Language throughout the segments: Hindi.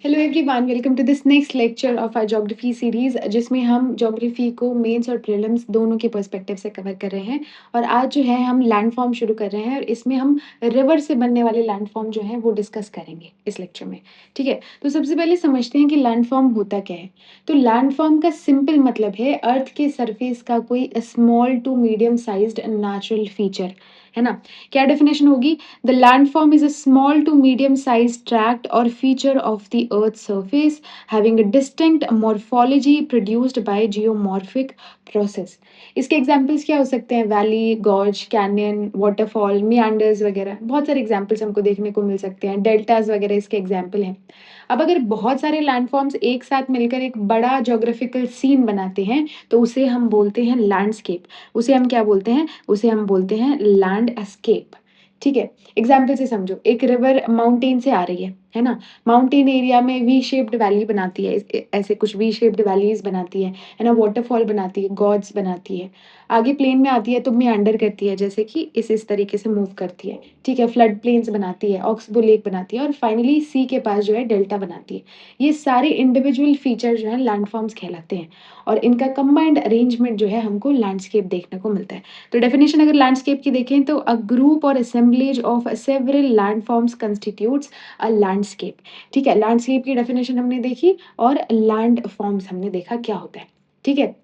Hello everyone, welcome to this next lecture of our geography series जिसमें हम ज्योग्राफी को मेंस और प्रीलिम्स दोनों के पर्सपेक्टिव से कवर कर रहे हैं। और आज जो है हम लैंडफॉर्म शुरू कर रहे हैं और इसमें हम रिवर से बनने वाले लैंडफॉर्म जो है वो डिस्कस करेंगे इस लेक्चर में। ठीक है, तो सबसे पहले समझते हैं कि लैंडफॉर्म होता क्या है। तो लैंडफॉर्म का सिंपल मतलब है अर्थ के सरफेस का कोई small to medium sized natural feature, है ना। क्या डेफिनेशन होगी? The landform is a small to medium sized tract or feature of the Earth's surface having a distinct morphology produced by geomorphic process. इसके एग्जाम्पल्स क्या हो सकते हैं? वैली, गॉर्ज, कैनियन, वाटरफॉल, मियांडर्स वगैरह बहुत सारे एग्जाम्पल्स हमको देखने को मिल सकते हैं। डेल्टाज वगैरह इसके एग्जाम्पल हैं। अब अगर बहुत सारे लैंडफॉर्म्स एक साथ मिलकर एक बड़ा जोग्राफिकल सीन बनाते हैं तो उसे हम बोलते हैं लैंडस्केप। उसे हम क्या बोलते हैं? उसे हम बोलते हैं लैंडस्केप। ठीक है, एग्जाम्पल से समझो। एक रिवर माउंटेन से आ रही है ना। माउंटेन एरिया में वी शेप्ड वैली बनाती है, ऐसे कुछ वी शेप्ड वैलीज बनाती है ना। वाटरफॉल बनाती है, गॉड्स बनाती है। आगे प्लेन में आती है तो मेंडर करती है, जैसे कि इस तरीके से मूव करती है। ठीक है, फ्लड प्लेन्स बनाती है, ऑक्सबो लेक बनाती है और फाइनली सी के पास जो है डेल्टा बनाती है। ये सारे इंडिविजुअल फीचर जो है लैंडफॉर्म्स कहलाते हैं और इनका कंबाइंड अरेंजमेंट जो है हमको लैंडस्केप देखने को मिलता है। तो डेफिनेशन अगर लैंडस्केप की देखें तो अ ग्रुप और assemblage of several landforms constitutes a landscape. ठीक है, लैंडस्केप की डेफिनेशन हमने देखी और लैंड फॉर्म्स हमने देखा क्या होता है। ठीक है,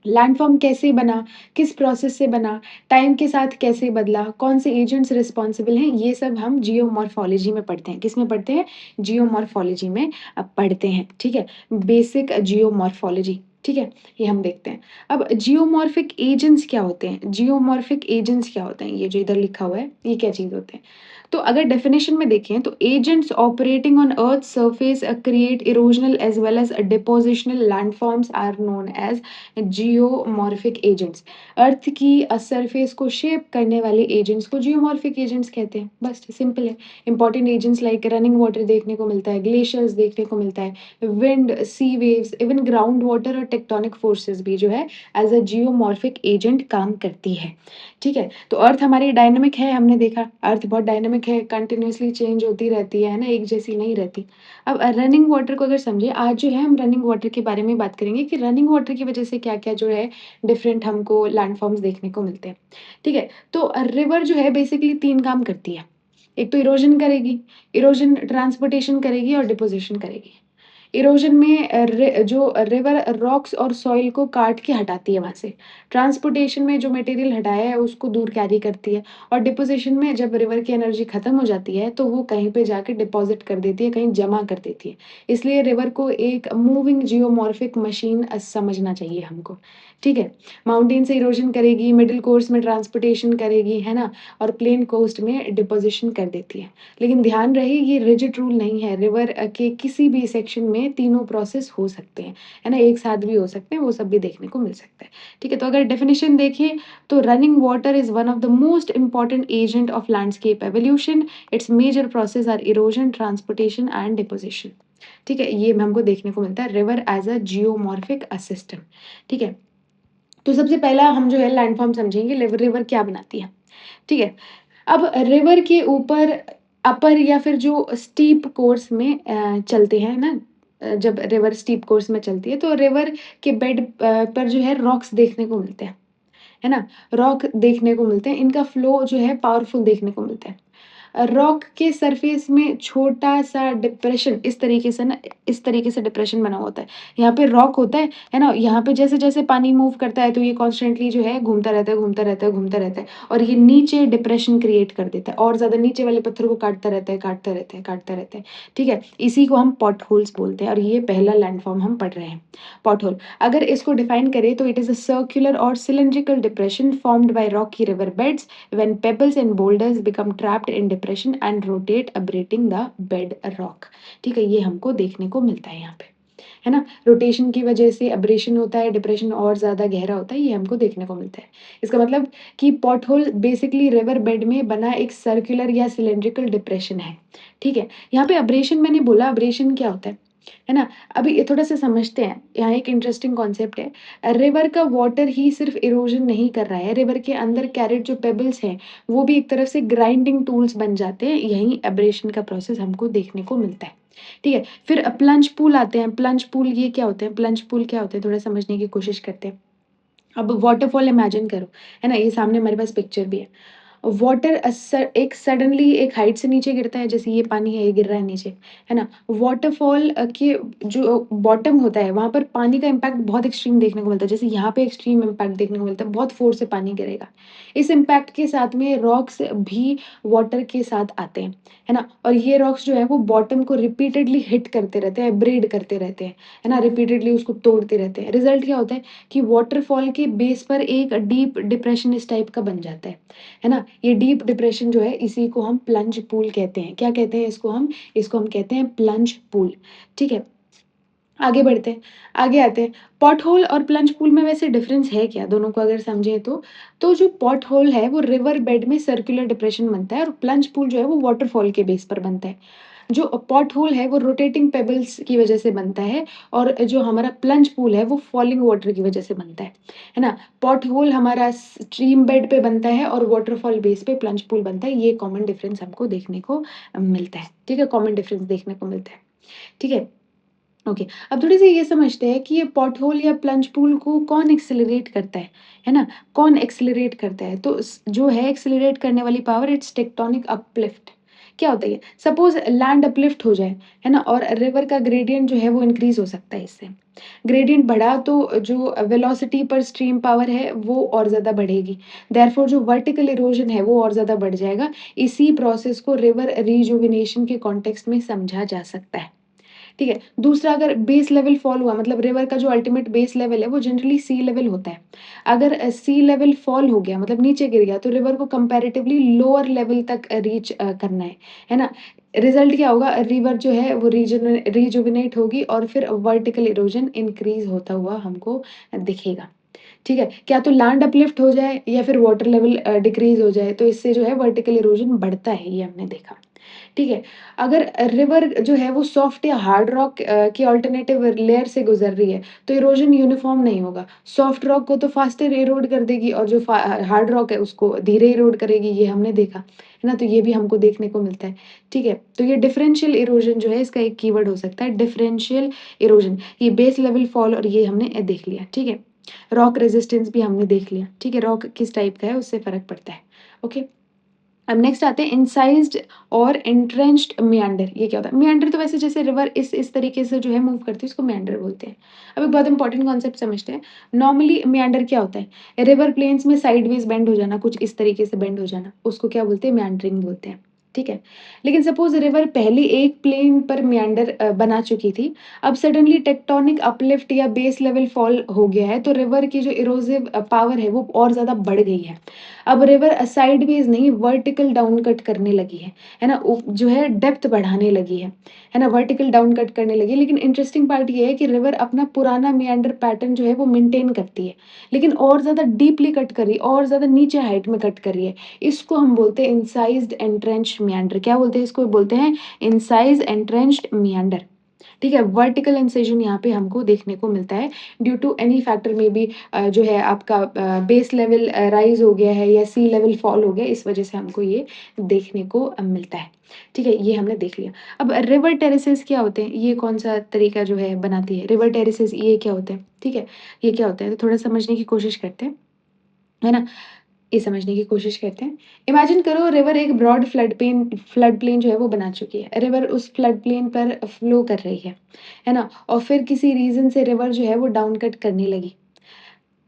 लैंडफॉर्म कैसे बना, किस प्रोसेस से बना, टाइम के साथ कैसे बदला, कौन से एजेंट्स रिस्पॉन्सिबल हैं, ये सब हम जियोमॉर्फोलॉजी में पढ़ते हैं। किस में पढ़ते हैं? जियोमॉर्फोलॉजी में पढ़ते हैं। ठीक है, बेसिक जियोमॉर्फोलॉजी। ठीक है, ये हम देखते हैं। अब जियोमॉर्फिक एजेंट्स क्या होते हैं? जियोमॉर्फिक एजेंट्स क्या होते हैं? ये जो इधर लिखा हुआ है ये क्या चीज़ होते हैं? तो अगर डेफिनेशन में देखें तो agents operating on earth surface create erosional as well as depositional landforms are known as geomorphic agents. Earth की सरफेस को शेप करने वाले एजेंट्स को जियोमॉर्फिक एजेंट्स कहते हैं। बस सिंपल है। Important agents like running water देखने को मिलता है, ग्लेशियर्स देखने को मिलता है, विंड, सी वेव्स, इवन ग्राउंड वाटर और टेक्टोनिक फोर्सेस भी जो है एज अ जियोमॉर्फिक एजेंट काम करती है। ठीक है, तो अर्थ हमारी डायनेमिक है, हमने देखा अर्थ बहुत डायनेमिक है, कंटिन्यूअसली चेंज होती रहती है ना, एक जैसी नहीं रहती। अब रनिंग वाटर को अगर समझे, आज जो है हम रनिंग वाटर के बारे में बात करेंगे कि रनिंग वाटर की वजह से क्या क्या जो है डिफरेंट हमको लैंडफॉर्म्स देखने को मिलते हैं। ठीक है, तो रिवर जो है बेसिकली तीन काम करती है। एक तो इरोजन करेगी, इरोजन ट्रांसपोर्टेशन करेगी और डिपोजिशन करेगी। इरोजन में जो रिवर रॉक्स और सॉइल को काट के हटाती है वहाँ से। ट्रांसपोर्टेशन में जो मटेरियल हटाया है उसको दूर कैरी करती है। और डिपोजिशन में जब रिवर की एनर्जी खत्म हो जाती है तो वो कहीं पे जाके डिपॉजिट कर देती है, कहीं जमा कर देती है। इसलिए रिवर को एक मूविंग जियोमॉर्फिक मशीन समझना चाहिए हमको। ठीक है, माउंटेन से इरोजन करेगी, मिडिल कोर्स में ट्रांसपोर्टेशन करेगी, है ना, और प्लेन कोस्ट में डिपोजिशन कर देती है। लेकिन ध्यान रहे ये रिजिड रूल नहीं है। रिवर के किसी भी सेक्शन में तीनों प्रोसेस हो सकते हैं, है ना, एक साथ भी हो सकते हैं, वो सब भी देखने को मिल सकता है। ठीक है, तो अगर डेफिनेशन देखें तो running water is one of the most important agent of landscape evolution. Its major process are erosion, transportation and deposition. ठीक है, ये हमको देखने को मिलता है river as a geomorphic system. ठीक है, तो सबसे पहला हम जो है लैंडफॉर्म समझेंगे रिवर रिवर क्या बनाती है। ठीक है, अब रिवर के ऊपर अपर या फिर जो स्टीप कोर्स में चलते हैं ना, जब रिवर स्टीप कोर्स में चलती है तो रिवर के बेड पर जो है रॉक्स देखने को मिलते हैं, है ना। रॉक देखने को मिलते हैं, इनका फ्लो जो है पावरफुल देखने को मिलता है। रॉक के सरफेस में छोटा-सा डिप्रेशन इस तरीके से डिप्रेशन बना होता है। यहाँ पे रॉक होता है ना? यहाँ पे जैसे-जैसे पानी मूव करता है तो ये कॉन्स्टेंटली जो है घूमता रहता है, घूमता रहता है, घूमता रहता है और ये नीचे डिप्रेशन क्रिएट कर देता है और ज़्यादा नीचे वाले पत्थर को काटता रहता है, काटता रहता है, काटता रहता है। ठीक है? इसी को हम पॉट होल्स बोलते हैं और ये पहला लैंडफॉर्म हम पढ़ रहे हैं, पॉट होल। अगर इसको डिफाइन करें तो इट इज़ अ सर्कुलर और cylindrical depression formed by Rocky river beds when pebbles and boulders become trapped in depression and rotate abrating the bed rock। ठीक है, ये हमको देखने को मिलता है यहाँ पे, है ना। रोटेशन की वजह से अब्रेशन होता है, डिप्रेशन और ज़्यादा गहरा होता है, ये हमको देखने को मिलता है। इसका मतलब कि पॉटहोल बेसिकली रिवर बेड में बना एक सर्कुलर या सिलिंड्रिकल डिप्रेशन है। ठीक है, यहाँ पे अब्रेशन मैंने बोला, अब्रेशन क्या होता है? है ना? अभी ये थोड़ा-सा समझते हैं, यहाँ एक इंटरेस्टिंग कॉन्सेप्ट है। रिवर का वाटर ही सिर्फ़ इरोज़न नहीं कर रहा है, रिवर के अंदर कैरेट जो पेबल्स हैं, वो भी एक तरफ से ग्राइंडिंग टूल्स बन जाते हैं, यहीं एब्रेशन का प्रोसेस हमको देखने को मिलता है। ठीक है? फिर प्लंज पूल आते हैं, प्लंज पूल ये क्या होते हैं? प्लंज पूल क्या होते हैं? थोड़ा समझने की कोशिश करते हैं। अब वाटरफॉल इमेजिन करो, है ना? ये सामने हमारे पास पिक्चर भी है। वाटर एक सडनली एक हाइट से नीचे गिरता है, जैसे ये पानी है, ये गिर रहा है नीचे, है ना? वाटरफॉल के जो बॉटम होता है, वहाँ पर पानी का इम्पैक्ट बहुत एक्सट्रीम देखने को मिलता है। जैसे यहाँ पे एक्सट्रीम इम्पैक्ट देखने को मिलता है, बहुत फ़ोर्स से पानी गिरेगा। इस इम्पैक्ट के साथ में रॉक्स भी वाटर के साथ आते हैं, है ना? और ये रॉक्स जो है वो बॉटम को रिपीटेडली हिट करते रहते हैं, एब्रेड करते रहते हैं, है ना? रिपीटेडली उसको तोड़ते रहते हैं। रिज़ल्ट क्या होता है कि वाटरफॉल के बेस पर एक डीप डिप्रेशन इस टाइप का बन जाता है ना? ये डीप डिप्रेशन जो है इसी को हम प्लंज पूल कहते हैं। क्या कहते हैं इसको हम? इसको हम कहते हैं प्लंज पूल, ठीक है? आगे बढ़ते हैं, आगे आते हैं। पॉट होल और प्लंज पूल में वैसे डिफरेंस है क्या? दोनों को अगर समझें तो। तो जो पॉट होल है वो रिवर बेड में सर्कुलर डिप्रेशन बनता है और प्लंज पूल जो है वो वाटरफॉल के बेस पर बनता है। जो पॉट होल है वो रोटेटिंग पेबल्स की वजह से बनता है और जो हमारा प्लंज पूल है वो फॉलिंग वाटर की वजह से बनता है ना? पॉट होल हमारा स्ट्रीम बेड पे बनता है और वाटरफॉल बेस पे प्लंज पूल बनता है। ये कॉमन डिफरेंस हमको देखने को मिलता है, ठीक है? कॉमन डिफरेंस देखने को मिलता है, ठीक है? ओके, अब थोड़ी-सी ये समझते हैं कि ये पॉट होल या प्लंज पूल को कौन एक्सेलरेट करता है ना? कौन एक्सेलरेट करता है? तो जो है एक्सेलरेट करने वाली पावर इट्स टेक्टोनिक अपलिफ्ट। क्या होता है ये? सपोज़ लैंड अपलिफ्ट हो जाए, है ना? और रिवर का ग्रेडिएंट जो है वो इंक्रीज़ हो सकता है इससे। ग्रेडिएंट बढ़ा तो जो वेलोसिटी पर स्ट्रीम पावर है वो और ज़्यादा बढ़ेगी। देयरफॉर जो वर्टिकल इरोजन है वो और ज़्यादा बढ़ जाएगा। इसी प्रोसेस को रिवर रिजुविनेशन के कॉन्टेक्स्ट में समझा जा सकता है। ठीक है? दूसरा, अगर बेस लेवल फॉल हुआ, मतलब रिवर का जो अल्टीमेट बेस लेवल है वो जनरली सी लेवल होता है। अगर सी लेवल फॉल हो गया, मतलब नीचे गिर गया, तो रिवर को कंपैरेटिवली लोअर लेवल तक रीच करना है ना? रिज़ल्ट क्या होगा? रिवर जो है वो रिजुविनेट होगी और फिर वर्टिकल इरोजन इंक्रीज़ होता हुआ हमको दिखेगा। ठीक है? क्या तो लैंड अपलिफ्ट हो जाए या फिर वाटर लेवल डिक्रीज़ हो जाए, तो इससे जो है वर्टिकल इरोजन बढ़ता है, ये हमने देखा। ठीक है? अगर रिवर जो है वो सॉफ्ट या हार्ड रॉक की अल्टरनेटिव लेयर से गुज़र रही है, तो इरोजन यूनिफ़ॉर्म नहीं होगा। सॉफ्ट रॉक को तो फास्टर इरोड कर देगी और जो हार्ड रॉक है उसको धीरे इरोड करेगी, ये हमने देखा, है ना? तो ये भी हमको देखने को मिलता है, ठीक है? तो ये डिफरेंशियल इरोजन जो है इसका एक कीवर्ड हो सकता है, डिफरेंशियल इरोजन। ये बेस लेवल फॉल और ये हमने देख लिया, ठीक है? रॉक रेजिस्टेंस भी हमने देख लिया, ठीक है? रॉक किस टाइप का है उससे फ़र्क पड़ता है, ओके? अब नेक्स्ट आते हैं इंसाइज्ड और एंट्रेंच्ड मेंडर। ये क्या होता है? मेंडर तो वैसे जैसे रिवर इस तरीके से जो है मूव करती है उसको मेंडर बोलते हैं। अब एक बहुत इंपॉर्टेंट कॉन्सेप्ट समझते हैं। नॉर्मली मेंडर क्या होता है? रिवर प्लेन्स में साइडवेज बेंड हो जाना, कुछ इस तरीके से बेंड हो जाना, उसको क्या बोलते हैं? मेंडरिंग बोलते हैं, ठीक है? लेकिन सपोज़ रिवर पहले एक प्लेन पर मेंडर बना चुकी थी, अब सडनली टेक्टोनिक अपलिफ्ट या बेस लेवल फॉल हो गया है, तो रिवर की जो इरोसिव पावर है वो और ज़्यादा बढ़ गई है। अब रिवर साइडवेज़ नहीं वर्टिकल डाउन कट करने लगी है ना? जो है डेप्थ बढ़ाने लगी है ना? वर्टिकल डाउन कट करने लगी है, लेकिन इंटरेस्टिंग पार्ट ये है कि रिवर अपना पुराना मेंडर पैटर्न जो है वो मेंटेन करती है, लेकिन और ज़्यादा डीपली कट कर रही है, और ज़्यादा नीचे हाइट में कट कर रही है। इसको हम बोलते हैं इंसाइज्ड एंट्रेंच्ड मेंडर। क्या बोलते हैं इसको? बोलते हैं इंसाइज़ एंट्रेंच्ड मेंडर। ठीक है? वर्टिकल इंसिजन यहाँ पे हमको देखने को मिलता है due to any factor may be जो है आपका बेस लेवल राइज़ हो गया है या सी लेवल फॉल हो गया, इस वजह से हमको ये देखने को मिलता है। ठीक है? ये हमने देख लिया। अब रिवर टेरेसेस क्या होते हैं? ये कौन-सा तरीका जो है बनाती है? रिवर टेरेसेस ये क्या होते हैं? ठीक है? ये क्या होता है? तो थोड़ा समझने की कोशिश करते हैं, है ना? ये समझने की कोशिश करते हैं। इमेजिन करो रिवर एक ब्रॉड फ्लड प्लेन जो है वो बना चुकी है। रिवर उस फ्लड प्लेन पर फ्लो कर रही है ना? और फिर किसी रीज़न से रिवर जो है वो डाउन कट करने लगी।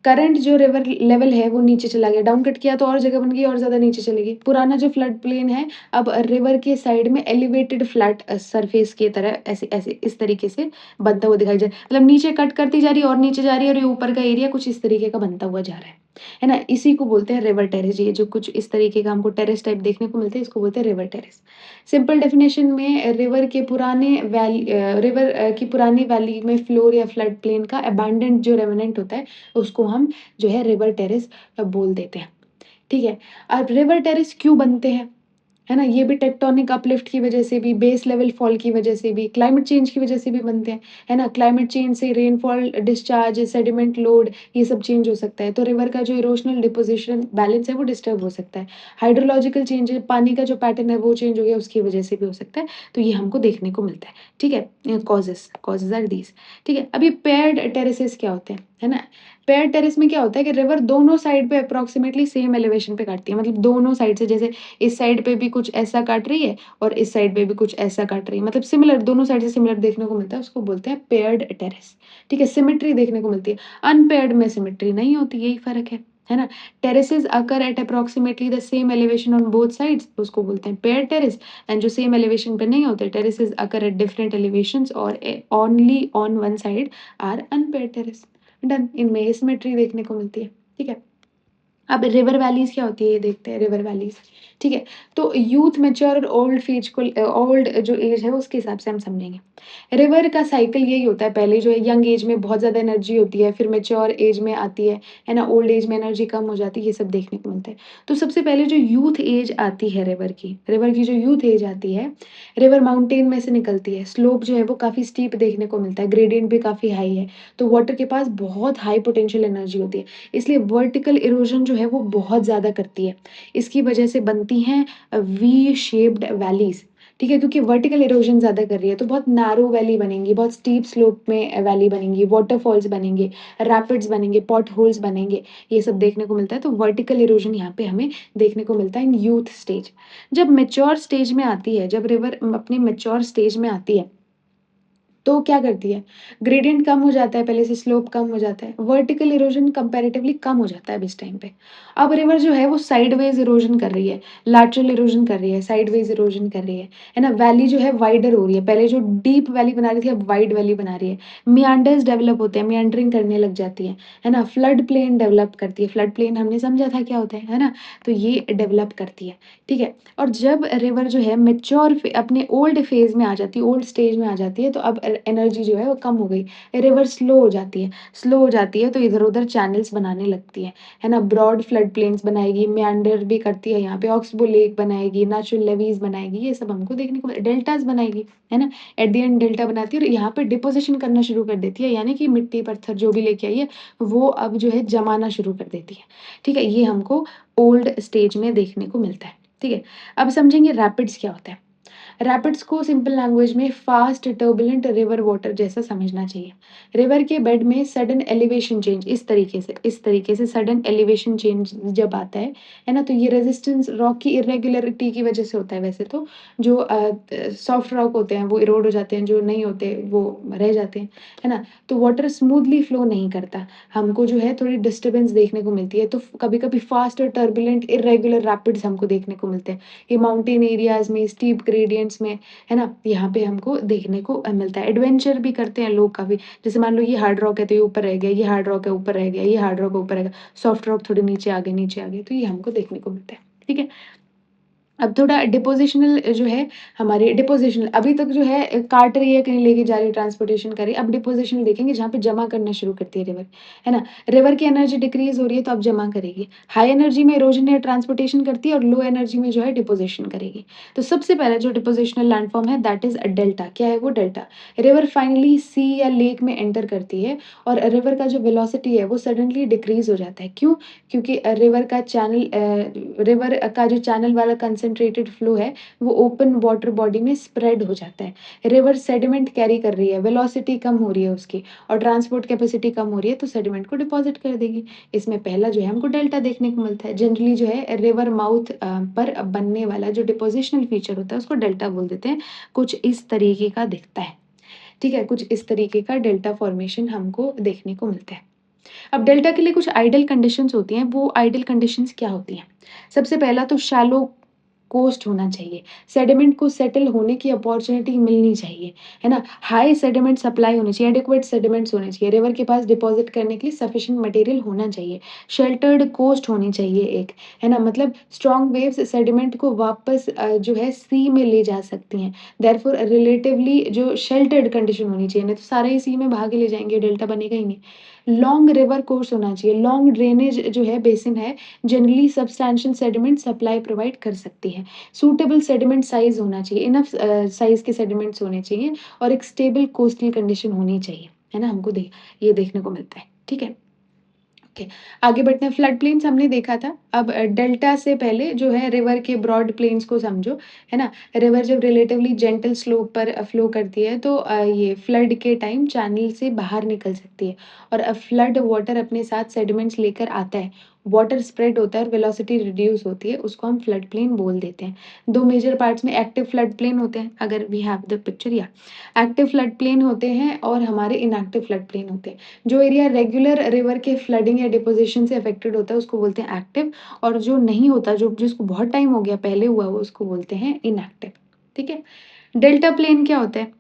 करंट जो रिवर लेवल है वो नीचे चला गया, डाउन कट किया तो और जगह बन गई और ज़्यादा नीचे चली गई। पुराना जो फ्लड प्लेन है अब रिवर के साइड में एलिवेटेड फ्लैट सरफेस की तरह ऐसे इस तरीके से बनता हुआ दिखाई मतलब नीचे कट करती जा रही है और नीचे जा रही है और ये ऊपर का एरिया कुछ इस तरीके का बनता हुआ जा रहा है ना? इसी को बोलते हैं रिवर टेरेस। ये जो कुछ इस तरीके का हमको टेरेस टाइप देखने को मिलता है इसको बोलते हैं रिवर टेरेस। सिंपल डेफिनेशन में रिवर की पुरानी वैली में फ्लोर या फ्लड प्लेन का अबैंडन्ड जो रेमिनेंट होता है उसको हम जो है रिवर टेरेस बोल देते हैं, ठीक है? अब रिवर टेरेस क्यों बनते हैं? है ना? ये भी टेक्टोनिक अपलिफ्ट की वजह से भी, बेस लेवल फॉल की वजह से भी, क्लाइमेट चेंज की वजह से भी बनते हैं, है ना? क्लाइमेट चेंज से रेनफॉल, डिस्चार्ज, सेडिमेंट लोड ये सब चेंज हो सकता है। तो रिवर का जो इरोशनल डिपोज़िशन बैलेंस है वो डिस्टर्ब हो सकता है। हाइड्रोलॉजिकल चेंज है, पानी का जो पैटर्न है वो चेंज हो गया उसकी वजह से भी हो सकता है। तो ये हमको देखने को मिलता है, ठीक है? कॉजेज़ आर दीज़, ठीक है? अभी पेयर्ड टेरेसेस क्या होते हैं, है ना? पेयर्ड टेरेस में क्या होता है कि रिवर दोनों साइड पे अप्रॉक्सिमेटली सेम एलिवेशन पे काटती है। मतलब दोनों साइड से जैसे इस साइड पे भी कुछ ऐसा काट रही है और इस साइड पे भी कुछ ऐसा काट रही है, मतलब सिमिलर, दोनों साइड से सिमिलर देखने को मिलता है, उसको बोलते हैं पेयर्ड टेरेस, ठीक है? सिमेट्री देखने को मिलती है, अनपेयर्ड में सिमेट्री नहीं होती, यही फ़र्क है ना? Terraces occur at approximately the same elevation on both sides, उसको बोलते हैं पेयर्ड टेरेस। एंड जो सेम एलिवेशन पे नहीं होते, terraces occur at different elevations और only on one side are unpaired terrace. Done, इनमें एसिमेट्री देखने को मिलती है, ठीक है? अब रिवर वैलीज़ क्या होती है ये देखते हैं, रिवर वैलीज़, ठीक है? तो यूथ, मैच्योर और ओल्ड फेज को ओल्ड जो एज है उसके हिसाब से हम समझेंगे। रिवर का साइकिल यही होता है, पहले जो है यंग एज में बहुत ज़्यादा एनर्जी होती है, फिर मैच्योर एज में आती है ना? ओल्ड एज में एनर्जी कम हो जाती है, ये सब देखने को मिलता है। तो सबसे पहले जो यूथ एज आती है रिवर की जो यूथ एज आती है, रिवर माउंटेन में से निकलती है, स्लोप जो है वो काफ़ी स्टीप देखने को मिलता है, ग्रेडिएंट भी काफ़ी हाई है, तो वाटर के पास बहुत हाई पोटेंशियल एनर्जी होती है। इसलिए वर्टिकल इरोजन जो है वो बहुत ज़्यादा करती है। इसकी वजह से बनती हैं वी शेप्ड वैलीज़, ठीक है? क्योंकि वर्टिकल इरोजन ज़्यादा कर रही है, तो बहुत नैरो वैली बनेंगी, बहुत स्टीप स्लोप में वैली बनेंगी, वाटरफॉल्स बनेंगे, रैपिड्स बनेंगे, पॉट होल्स बनेंगे, ये सब देखने को मिलता है। तो वर्टिकल इरोजन यहाँ पे हमें देखने को मिलता है इन यूथ स्टेज। जब मैच्योर स्टेज में आती है, जब रिवर अपने मैच्योर स्टेज में आती है, तो क्या करती है, ग्रेडिएंट कम हो जाता है, पहले से स्लोप कम हो जाता है, वर्टिकल इरोजन कंपैरेटिवली कम हो जाता है अब इस टाइम पे। अब रिवर जो है वो साइडवेज इरोजन कर रही है, लैटरल इरोजन कर रही है, साइडवेज इरोजन कर रही है ना? वैली जो है वाइडर हो रही है, पहले जो डीप वैली बना रही थी अब वाइड वैली बना रही है। मियांडर्स डेवलप होते हैं, मियांडरिंग करने लग जाती है ना? फ्लड प्लेन डेवलप करती है, फ्लड प्लेन हमने समझा था क्या होता है ना? तो ये डेवलप करती है, ठीक है? और जब रिवर जो है मैच्योर अपने ओल्ड फेज में आ जाती है, ओल्ड स्टेज में आ जाती है, तो अब एनर्जी जो है वो कम हो गई, रिवर स्लो हो जाती है, स्लो हो जाती है तो इधर उधर चैनल्स बनाने लगती है ना? ब्रॉड फ्लड प्लेन्स बनाएगी, मेंडर भी करती है, यहाँ पे ऑक्सबो लेक बनाएगी, नेचुरल लेवीज बनाएगी, ये सब हमको देखने को डेल्टास बनाएगी, है ना? एट द एंड डेल्टा बनाती है और यहाँ पे डिपोजिशन करना शुरू कर देती है, यानी कि मिट्टी पत्थर जो भी लेके आई है वो अब जो है जमाना शुरू कर देती है, ठीक है? ये हमको ओल्ड स्टेज में देखने को मिलता है, ठीक है? अब समझेंगे रैपिड्स क्या होता है। रैपिड्स को सिंपल लैंग्वेज में फास्ट टर्बुलेंट रिवर वाटर जैसा समझना चाहिए। रिवर के बेड में सडन एलिवेशन चेंज इस तरीके से सडन एलिवेशन चेंज जब आता है ना? तो ये रेजिस्टेंस रॉक की इरेगुलरिटी की वजह से होता है वैसे तो। जो सॉफ्ट रॉक होते हैं वो इरोड हो जाते हैं, जो नहीं होते वो रह जाते हैं, है ना? तो वाटर स्मूथली फ्लो नहीं करता, हमको जो है थोड़ी डिस्टर्बेंस देखने को मिलती है, तो कभी-कभी फास्ट और टर्बुलेंट इर्रेगुलर रैपिड्स हमको देखने को मिलते हैं। ये माउंटेन एरियाज़ में, स्टीप ग्रेडिएंट्स में, है ना? यहाँ पे हमको देखने को मिलता है। एडवेंचर भी करते हैं लोग काफ़ी, जैसे मान लो ये हार्ड रॉक है तो ये ऊपर रह गया, ये हार्ड रॉक है ऊपर रह गया, ये हार्ड रॉक है ऊपर रह गया, सॉफ्ट रॉक थोड़े नीचे आ गए, तो ये हमको देखने को मिलता है, ठीक है? अब थोड़ा डिपोज़िशनल जो है, हमारे डिपोज़िशनल अभी तक जो है काट रही है, कहीं लेके जा रही है, ट्रांसपोर्टेशन कर रही है। अब डिपोज़िशनल देखेंगे जहाँ पे जमा करना शुरू करती है रिवर, है ना? रिवर की एनर्जी डिक्रीज़ हो रही है तो अब जमा करेगी। हाई एनर्जी में इरोजन या ट्रांसपोर्टेशन करती है और लो एनर्जी में जो है डिपोज़िशन करेगी। तो सबसे पहला जो डिपोज़िशनल लैंडफ़ॉर्म है दैट इज़ डेल्टा। क्या है वो? डेल्टा। रिवर फाइनली सी या लेक में एंटर करती है और रिवर का जो वेलोसिटी है वो सडनली डिक्रीज़ हो जाता है। क्यों? क्योंकि रिवर का जो चैनल वाला कंसंट्रेटेड फ्लो है, वो ओपन वाटर बॉडी में स्प्रेड हो जाता है। रिवर सेडिमेंट कैरी कर रही है, वेलोसिटी कम हो रही है उसकी और ट्रांसपोर्ट कैपेसिटी कम हो रही है, तो सेडिमेंट को डिपॉज़िट कर देगी। इसमें पहला जो है हमको डेल्टा देखने को मिलता है। जनरली जो है रिवर माउथ पर बनने वाला जो डिपोज़िशनल फीचर होता है, उसको डेल्टा बोल देते हैं। कुछ इस तरीके का दिखता है, ठीक है? कुछ इस तरीके का डेल्टा फॉर्मेशन हमको देखने को मिलता है। अब डेल्टा के लिए कुछ आइडियल कंडीशंस होती हैं, वो आइडियल कंडीशंस क्या होती हैं? सबसे पहला तो शैलो कोस्ट होना चाहिए, सेडिमेंट को सेटल होने की अपॉर्च्युनिटी मिलनी चाहिए, है ना? हाई सेडिमेंट सप्लाई होनी चाहिए, एडिक्वेट सेडिमेंट्स होने चाहिए, रिवर के पास डिपॉज़िट करने के लिए सफिशिएंट मटेरियल होना चाहिए, शेल्टर्ड कोस्ट होनी चाहिए एक, है ना? मतलब स्ट्रॉन्ग वेव्स सेडिमेंट को वापस जो है सी में ले जा सकती हैं, देयरफॉर रिलेटिवली जो शेल्टर्ड कंडीशन होनी चाहिए, नहीं तो सारा ही सी में बहा के ले जाएँगे, डेल्टा बनेगा ही नहीं। लॉन्ग रिवर कोर्स होना चाहिए, लॉन्ग ड्रेनेज जो है बेसिन है, generally substantial sediment supply provide कर सकती है। सूटेबल सेडिमेंट साइज़ होना चाहिए, इनफ साइज़ के सेडिमेंट्स होने चाहिए और एक स्टेबल कोस्टल कंडीशन होनी चाहिए, है ना? हमको ये देखने को मिलता है, ठीक है? ओके, आगे बढ़ते हैं। फ्लड प्लेन्स हमने देखा था। अब डेल्टा से पहले जो है रिवर के ब्रॉड प्लेन्स को समझो, है ना? रिवर जब रिलेटिवली जेंटल स्लोप पर फ्लो करती है तो ये फ्लड के टाइम चैनल से बाहर निकल सकती है और फ्लड वाटर अपने साथ सेडिमेंट्स लेकर आता है। वाटर स्प्रेड होता है और वेलोसिटी रिड्यूस होती है, उसको हम फ्लड प्लेन बोल देते हैं। 2 मेजर पार्ट्स में एक्टिव फ्लड प्लेन होते हैं, अगर वी हैव द पिक्चर या एक्टिव फ्लड प्लेन होते हैं और हमारे इनएक्टिव फ्लड प्लेन होते हैं। जो एरिया रेगुलर रिवर के फ्लडिंग या डिपोजिशन से अफेक्टेड होता है उसको बोलते हैं एक्टिव और जो नहीं होता, जो जिसको बहुत टाइम हो गया पहले हुआ वो उसको बोलते हैं इनएक्टिव, ठीक है? डेल्टा प्लेन क्या होता है?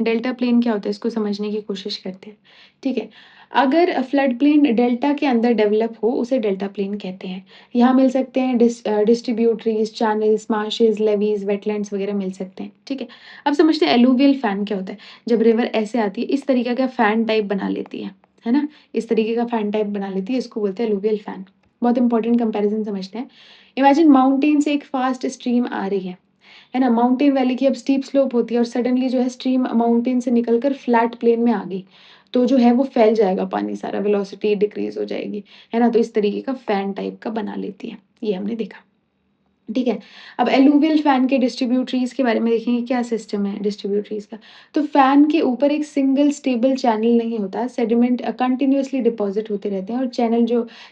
डेल्टा प्लेन क्या होता है इसको समझने की कोशिश करते हैं, ठीक है? अगर फ्लड प्लेन डेल्टा के अंदर डेवलप हो उसे डेल्टा प्लेन कहते हैं। यहाँ मिल सकते हैं distributaries, channels, marches, levies, wetlands वगैरह मिल सकते हैं, ठीक है? अब समझते हैं एलुवियल फैन क्या होता है। जब रिवर ऐसे आती है इस तरीके का फैन टाइप बना लेती है ना? इस तरीके का फैन टाइप बना लेती है, इसको बोलते हैं एलुवियल फैन। बहुत इंपॉर्टेंट कंपैरिजन समझते हैं। इमेजिन माउंटेन से एक फास्ट स्ट्रीम आ रही है ना? माउंटेन वैली की अब स्टीप स्लोप होती है और सडनली जो है स्ट्रीम माउंटेन से निकलकर फ्लैट प्लेन में आ गई, तो जो है वो फैल जाएगा पानी सारा, वेलोसिटी डिक्रीज़ हो जाएगी, है ना? तो इस तरीके का फैन टाइप का बना लेती है, ये हमने देखा। ठीक है। अब एलुवियल फैन के डिस्ट्रीब्यूटरीज़ के बारे में देखेंगे क्या सिस्टम है डिस्ट्रीब्यूटरीज़ का। तो फैन के ऊपर एक सिंगल स्टेबल चैनल नहीं होता, सेडिमेंट कंटिन्यूअसली डिपॉज़िट होते रहते हैं और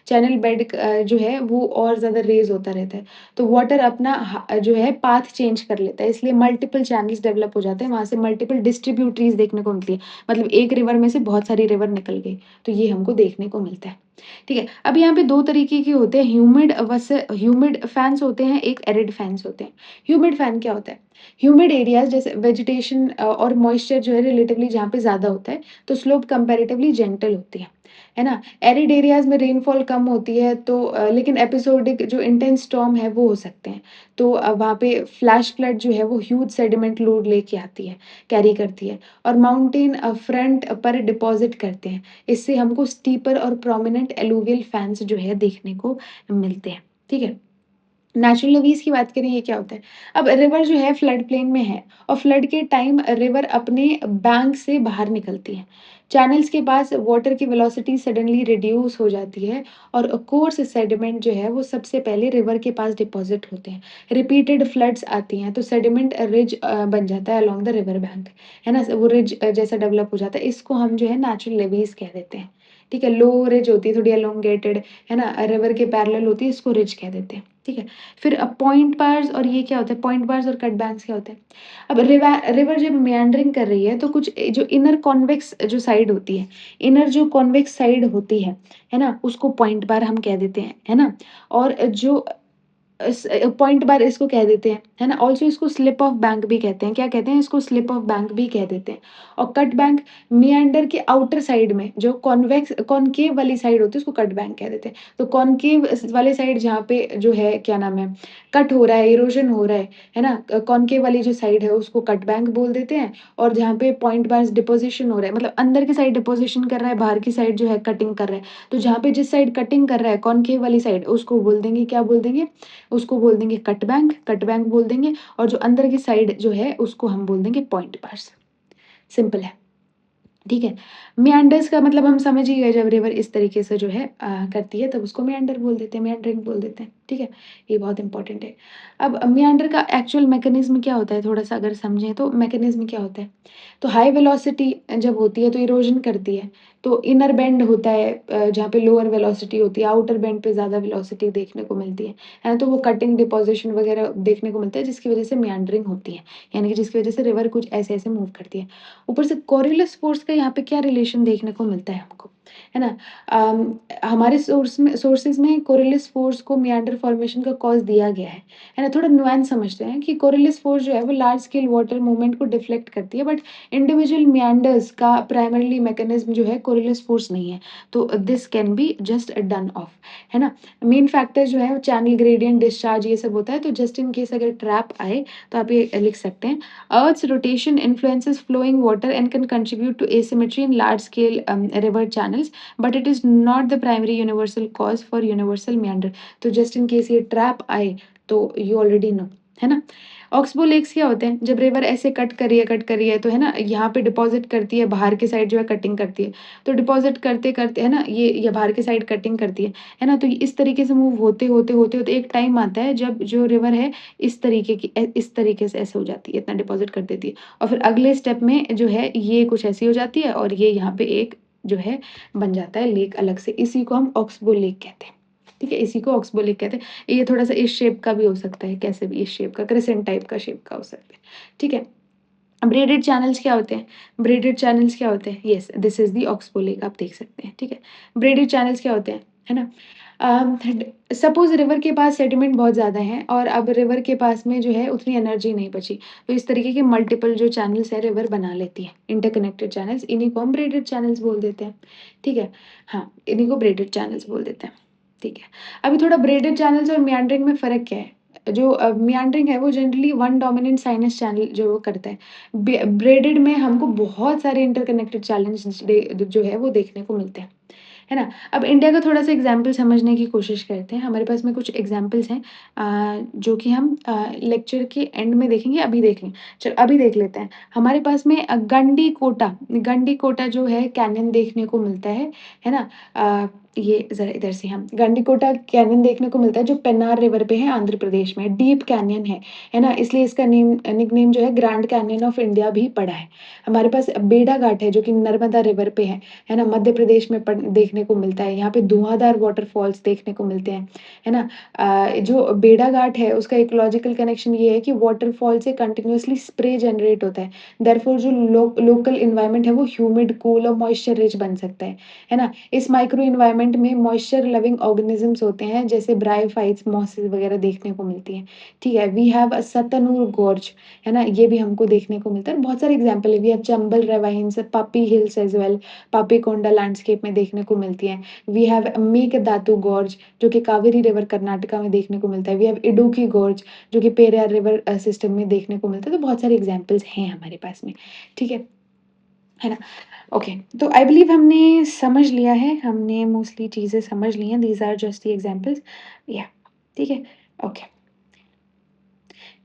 चैनल बेड जो है वो और ज़्यादा रेज़ होता रहता है। तो वाटर अपना जो है पाथ चेंज कर लेता है, इसलिए मल्टीपल चैनल्स डेवलप हो जाते हैं, वहाँ से मल्टीपल डिस्ट्रीब्यूटरीज़ देखने को मिलती है। मतलब एक रिवर में से बहुत सारी रिवर निकल गई, तो ये हमको देखने को मिलता है। ठीक है, अब यहाँ पे 2 तरीके के होते हैं, ह्यूमिड फैन्स होते हैं, एक एरिड फैन्स होते हैं। ह्यूमिड फैन क्या होता है? ह्यूमिड एरियाज़ जैसे वेजिटेशन और मॉइस्चर जो है रिलेटिवली जहाँ पे ज़्यादा होता है, तो स्लोप कंपैरेटिवली जेंटल होती है ना? एरिड एरियाज़ में रेनफॉल कम होती है तो लेकिन एपिसोडिक जो इंटेंस स्टॉर्म है वो हो सकते हैं। तो वहाँ पे फ्लैश फ्लड जो है वो ह्यूज सेडिमेंट लोड लेके आती है, कैरी करती है और माउंटेन फ्रंट पर डिपॉज़िट करते हैं। इससे हमको स्टीपर और प्रोमिनेंट एलुवियल फैन्स जो है देखने को मिलते हैं, ठीक है? नेचुरल लेवीज़ की बात करें, ये क्या होता है? अब रिवर जो है फ्लड प्लेन में है और फ्लड के टाइम रिवर अपने बैंक से बाहर निकलती है। चैनल्स के पास वाटर की वेलोसिटी सडनली रिड्यूस हो जाती है और कोर्स सेडिमेंट जो है वो सबसे पहले रिवर के पास डिपॉज़िट होते हैं। रिपीटेड फ्लड्स आती हैं तो सेडिमेंट रिज बन जाता है अलोंग द रिवर बैंक, है ना? वो रिज जैसा डेवलप हो जाता है, इसको हम जो है नेचुरल लेवीज़ कह देते हैं, ठीक है? लो रिज होती है, थोड़ी एलोंगेटेड, है ना? रिवर के पैरेलल होती है, इसको रिज कह देते हैं, ठीक है? फिर पॉइंट बार्स और ये क्या होता है? पॉइंट बार्स और कट बैंक्स क्या होते हैं? अब रिवर जब मेंडरिंग कर रही है तो कुछ जो इनर कॉन्वेक्स जो साइड होती है, इनर जो कॉन्वेक्स साइड होती है ना? उसको पॉइंट बार हम कह देते हैं, है ना? और जो पॉइंट बार इसको कह देते हैं, है ना? ऑल्सो इसको स्लिप ऑफ बैंक भी कहते हैं। क्या कहते हैं? इसको स्लिप ऑफ बैंक भी कह देते हैं। और कट बैंक मिएंडर के आउटर साइड में जो कॉनकेव वाली साइड होती है उसको कट बैंक कह देते हैं। तो कॉनकेव वाले साइड जहाँ पे जो है क्या नाम है, कट हो रहा है, इरोजन हो रहा है ना? कॉनकेव वाली जो साइड है उसको कट बैंक बोल देते हैं और जहाँ पे पॉइंट बार्स डिपोज़िशन हो रहा है, मतलब अंदर की साइड डिपोज़िशन कर रहा है, बाहर की साइड जो है कटिंग कर रहा है। तो जहाँ पे जिस साइड कटिंग कर रहा है कॉनकेव वाली साइड, उसको बोल देंगे, क्या बोल देंगे? उसको बोल देंगे कट बैंक बोल देंगे और जो अंदर की साइड जो है उसको हम बोल देंगे पॉइंट बार्स। सिंपल है, ठीक है? मेंडर्स का मतलब हम समझ ही गए, जब रिवर इस तरीके से जो है करती है तब उसको मेंडर बोल देते हैं, मेंडरिंग बोल देते हैं, ठीक है? ये बहुत इंपॉर्टेंट है। अब मेंडर का एक्चुअल मैकेनिज़्म क्या होता है, थोड़ा-सा अगर समझें तो मैकेनिज़्म क्या होता है? तो हाई वेलोसिटी जब होती है तो इरोजन करती है, तो इनर बेंड होता है जहाँ पे लोअर वेलोसिटी होती है, आउटर बेंड पे ज़्यादा वेलोसिटी देखने को मिलती है ना? तो वो कटिंग, डिपोज़िशन वगैरह देखने को मिलता है जिसकी वज़ह से मेंडरिंग होती है, यानी कि जिसकी वज़ह से रिवर कुछ ऐसे-ऐसे मूव करती है। ऊपर से कोरिलेस फ़ोर्स का यहाँ पे क्या रिलेशन देखने को मिलता है हमको, है ना? हमारे सोर्सेज़ में कोरिलेस फ़ोर्स को मेंडर फॉर्मेशन का कॉज़ दिया गया है ना? थोड़ा नुआंस समझते हैं कि कोरिलेस फ़ोर्स जो है वो लार्ज स्केल वाटर मूवमेंट को डिफ्लेक्ट करती है, बट इंडिविजुअल मेंडर्स का प्राइमरीली मैकेनिज़्म जो है कोरिलेस फ़ोर्स नहीं है। तो this can be just done of, है ना? मेन फैक्टर जो है वो चैनल ग्रेडिएंट, डिस्चार्ज ये सब होता है, तो जस्ट इन केस अगर ट्रैप आए तो आप ये लिख सकते हैं। Earth's rotation influences flowing water and can contribute to asymmetry in large scale river channels. channels, but it is not the primary universal cause for universal meander. तो just in case ये trap आए तो you already know, है ना? ऑक्सबो लेक्स क्या होते हैं? जब रिवर ऐसे कट कर रही है तो है ना, यहाँ पे डिपॉज़िट करती है, बाहर की साइड जो है कटिंग करती है। तो डिपॉज़िट करते-करते है ना, ये बाहर की साइड कटिंग करती है ना? तो ये इस तरीके से मूव होते एक टाइम आता है जब जो रिवर है इस तरीके से ऐसे हो जाती है, इतना डिपॉज़िट कर देती है। और फिर अगले स्टेप में जो है ये कुछ ऐसी हो जाती है और ये यहाँ पे एक जो है बन जाता है लेक अलग से। इसी को हम ऑक्सबो लेक कहते हैं। ठीक है? इसी को ऑक्सबो लेक कहते हैं। ये थोड़ा-सा इस शेप का भी हो सकता है, कैसे भी इस शेप का, क्रेसेंट टाइप का शेप का हो सकता है। ठीक है? ब्रेडेड चैनल्स क्या होते हैं? ब्रेडेड चैनल्स क्या होते हैं? Yes, this is the oxbow lake, आप देख सकते हैं, ठीक है? ब्रेडेड चैनल्स क्या होते हैं? है ना? सपोज़ रिवर के पास सेडिमेंट बहुत ज़्यादा है और अब रिवर के पास में जो है उतनी एनर्जी नहीं बची, तो इस तरीके के मल्टीपल जो चैनल्स है रिवर बना लेती है, इंटरकनेक्टेड चैनल्स, इन्हीं को हम ब्रेडेड चैनल्स बोल देते हैं, ठीक है? हाँ, इन्हीं को ब्रेडेड चैनल्स बोल देते हैं, ठीक है? अभी थोड़ा ब्रेडेड चैनल्स और मेंडरिंग में फ़र्क क्या है? जो मेंडरिंग है वो generally one dominant sinus channel जो वो करता है। ब्रेडेड में हमको बहुत सारे इंटरकनेक्टेड चैलेंज जो है वो देखने को मिलते हैं, है ना? अब इंडिया का थोड़ा-सा एग्ज़ाम्पल समझने की कोशिश करते हैं। हमारे पास में कुछ एग्ज़ाम्पल्स हैं जो कि हम लेक्चर के एंड में देखेंगे, अभी देख लें। चलो अभी देख लेते हैं। हमारे पास में गंडीकोटा जो है कैन्यन देखने को मिलता है ना? ये ज़रा इधर से हम गंडीकोटा कैन्यन देखने को मिलता है जो पेन्नार रिवर पे है आंध्र प्रदेश में, डीप कैन्यन है ना? इसलिए इसका निकनेम जो है ग्रैंड कैन्यन ऑफ इंडिया भी पड़ा है। हमारे पास बेड़ा घाट है जो कि नर्मदा रिवर पे है ना? मध्य प्रदेश में देखने को मिलता है। यहाँ पे धुआँधार वाटरफॉल्स देखने को मिलते हैं, है ना? जो बेड़ा घाट है उसका इकोलॉजिकल कनेक्शन ये है कि वाटरफॉल से कंटिन्यूअसली स्प्रे जनरेट होता है। देयरफॉर जो लोकल एनवायरनमेंट है वो ह्यूमिड, कूल और मॉइस्चर रिच बन सकता है ना? इस माइक्रो एनवायरनमेंट में मॉइस्चर लविंग ऑर्गेनिज़म्स होते हैं जैसे ब्रायोफाइट्स, मॉसेस वगैरह देखने को मिलती हैं, ठीक है? वी हैव सतनूर गॉर्ज, है ना? ये भी हमको देखने को मिलता है। बहुत सारे एग्ज़ाम्पल है, वी हैव चंबल रेवाइन्स, पापी hills as well, Papikonda landscape में देखने को मिलती हैं। वी हैव मेघदातु गॉर्ज जो कि कावेरी रिवर कर्नाटका में देखने को मिलता है। वी हैव इडुक्की गॉर्ज जो कि पेरियार रिवर सिस्टम में देखने को मिलता है। तो बहुत सारे एग्ज़ाम्पल्स हैं हमारे पास में, ठीक है ना? ओके, तो आई बिलीव हमने समझ लिया है, हमने मोस्टली चीज़ें समझ ली हैं। These are just the examples, या ठीक है? ओके,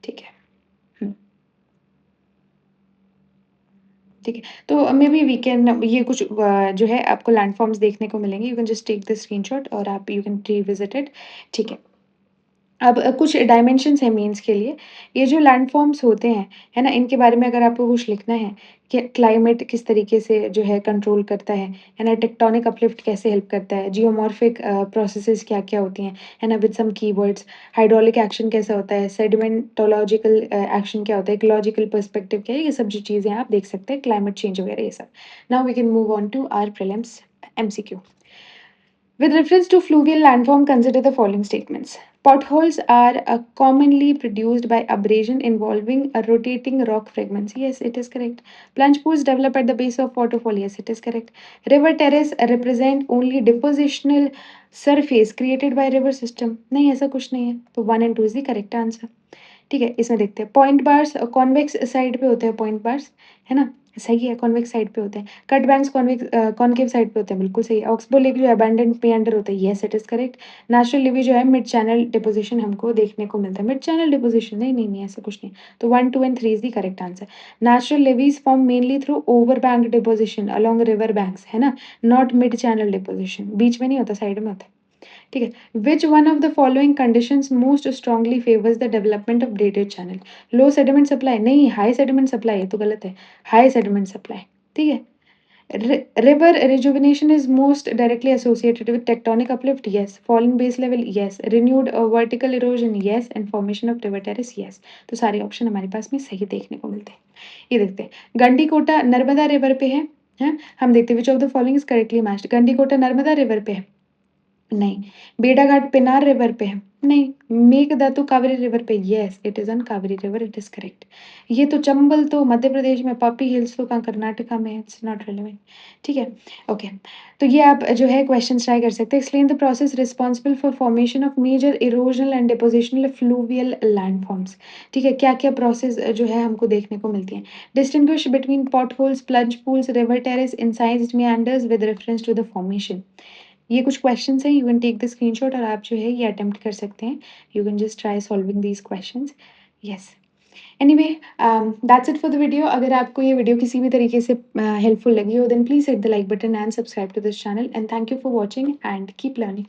ठीक है। हुँ। ठीक है, तो मेबी वी कैन ये कुछ जो है आपको लैंडफ़ॉर्म्स देखने को मिलेंगे, you can just take the screenshot और आप यू कैन रिविज़िट इट, ठीक है। अब कुछ डायमेंशंस हैं मीन्स के लिए, ये जो लैंडफ़ॉर्म्स होते हैं, है ना? इनके बारे में अगर आपको कुछ लिखना है कि क्लाइमेट किस तरीके से जो है कंट्रोल करता है ना? टेक्टोनिक अपलिफ्ट कैसे हेल्प करता है, जियोमॉर्फिक प्रोसेसेस क्या-क्या होती हैं, है ना? With some keywords, hydraulic action कैसा होता है, सेडिमेंटोलॉजिकल एक्शन क्या होता है, इकोलॉजिकल पर्सपेक्टिव क्या है, ये सब जो चीज़ें हैं आप देख सकते हैं, क्लाइमेट चेंज वगैरह ये सब। Now we can move on to our prelims MCQ. With reference to fluvial landform, consider the following statements. Potholes are commonly produced by abrasion involving rotating rock fragments. Yes, it is correct. Plunge pools develop at the base of waterfall. Yes, it is correct. River terrace represent only depositional surface created by river system. नहीं ऐसा कुछ नहीं है, तो 1 and 2 is the correct answer. ठीक है, इसमें देखते हैं पॉइंट बार्स कॉन्वेक्स साइड पे होते हैं पॉइंट बार्स, है ना? सही है, कॉन्वेक्स साइड पे होते हैं। कट बैंक्स कॉन्केव साइड पे होते हैं, बिल्कुल सही है। ऑक्सबो लेक जो है अबंडेंट मेंडर होता है, yes it is correct. Natural Levi जो है मिड चैनल डिपोज़िशन हमको देखने को मिलता है। मिड चैनल डिपोज़िशन नहीं, ऐसा कुछ नहीं। तो 1, 2 and 3 is the correct answer. Natural levees form mainly through over bank deposition along river banks, है ना? नॉट मिड चैनल डिपोज़िशन, बीच में नहीं होता, साइड में होता है। ठीक है, which one of the following conditions most strongly favours the development of braided channel? Low sediment supply नहीं, हाई सेडिमेंट सप्लाई है तो गलत है। हाई सेडिमेंट सप्लाई, ठीक है। River rejuvenation is most directly associated with tectonic uplift, yes. Falling base level, yes. Renewed vertical erosion, yes. And formation of river terrace, yes. तो सारे ऑप्शन हमारे पास में सही देखने को मिलते हैं। ये देखते हैं गंडीकोटा नर्मदा रिवर पे है, हैं? हम देखते हैं which of the following is correctly matched. Gandikota Narmada river पे है, नहीं। भेड़ाघाट पेन्नार रिवर पे है? नहीं। मेघदातु कावेरी रिवर पे? Yes, it is on Kaveri river, it is correct. ये तो चंबल तो मध्य प्रदेश में, पपी हिल्स तो कहाँ कर्नाटका में है, इट्स नॉट रिलेवेंट। ठीक है, ओके। तो ये आप जो है क्वेश्चंस ट्राई कर सकते हैं। Explain the process responsible for formation of major erosional and depositional fluvial landforms. ठीक है, क्या-क्या प्रोसेस जो है हमको देखने को मिलती हैं। Distinguish between potholes, plunge pools, river terrace, incised meanders with reference to the formation. ये कुछ क्वेश्चंस हैं, you can take the screenshot और आप जो है ये अटेम्प्ट कर सकते हैं। You can just try solving these questions. Yes. Anyway, that's it for the video. अगर आपको ये वीडियो किसी भी तरीके से हेल्पफुल लगी हो, then please hit the like button and subscribe to this channel and thank you for watching and keep learning.